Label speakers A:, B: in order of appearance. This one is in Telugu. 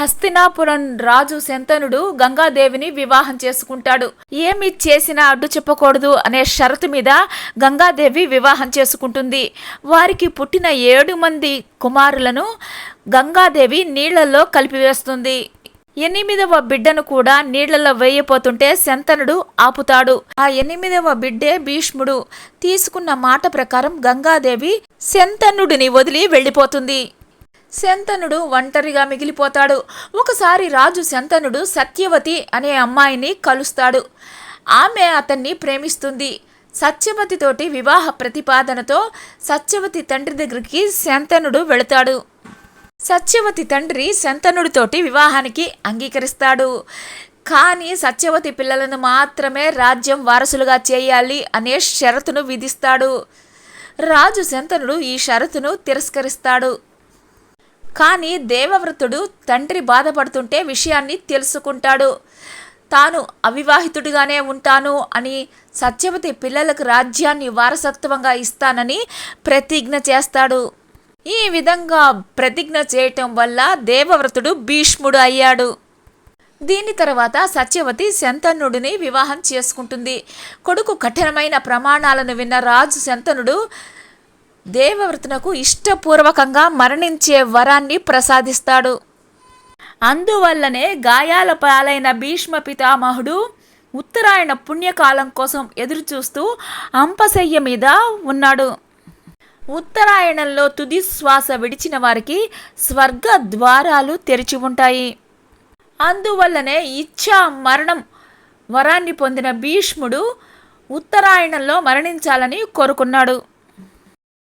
A: హస్తినాపురం రాజు శంతనుడు గంగాదేవిని వివాహం చేసుకుంటాడు. ఏమి చేసినా అడ్డు చెప్పకూడదు అనే షరతు మీద గంగాదేవి వివాహం చేసుకుంటుంది. వారికి పుట్టిన 7 మంది కుమారులను గంగాదేవి నీళ్లలో కలిపివేస్తుంది. 8వ బిడ్డను కూడా నీళ్లలో వేయపోతుంటే శంతనుడు ఆపుతాడు. ఆ 8వ బిడ్డే భీష్ముడు. తీసుకున్న మాట ప్రకారం గంగాదేవి శంతనుడిని వదిలి వెళ్ళిపోతుంది. శంతనుడు ఒంటరిగా మిగిలిపోతాడు. ఒకసారి రాజు శంతనుడు సత్యవతి అనే అమ్మాయిని కలుస్తాడు. ఆమె అతన్ని ప్రేమిస్తుంది. సత్యవతితోటి వివాహ ప్రతిపాదనతో సత్యవతి తండ్రి దగ్గరికి శంతనుడు వెళతాడు. సత్యవతి తండ్రి శంతనుడితోటి వివాహానికి అంగీకరిస్తాడు. కానీ సత్యవతి పిల్లలను మాత్రమే రాజ్యం వారసులుగా చేయాలి అనే షరతును విధిస్తాడు. రాజు శంతనుడు ఈ షరతును తిరస్కరిస్తాడు. కానీ దేవవ్రతుడు తండ్రి బాధపడుతుంటే విషయాన్ని తెలుసుకుంటాడు. తాను అవివాహితుడిగానే ఉంటాను అని, సత్యవతి పిల్లలకు రాజ్యాన్ని వారసత్వంగా ఇస్తానని ప్రతిజ్ఞ చేస్తాడు. ఈ విధంగా ప్రతిజ్ఞ చేయటం వల్ల దేవవ్రతుడు భీష్ముడు అయ్యాడు. దీని తర్వాత సత్యవతి శంతనుడిని వివాహం చేసుకుంటుంది. కొడుకు కఠినమైన ప్రమాణాలను విన్న రాజు శంతనుడు దేవవ్రతునకు ఇష్టపూర్వకంగా మరణించే వరాన్ని ప్రసాదిస్తాడు. అందువల్లనే గాయాల పాలైన భీష్మ పితామహుడు ఉత్తరాయణ పుణ్యకాలం కోసం ఎదురుచూస్తూ అంపశయ్య మీద ఉన్నాడు. ఉత్తరాయణంలో తుది శ్వాస విడిచిన వారికి స్వర్గ ద్వారాలు తెరిచి ఉంటాయి. అందువల్లనే ఇచ్ఛా మరణం వరాన్ని పొందిన భీష్ముడు ఉత్తరాయణంలో మరణించాలని కోరుకున్నాడు.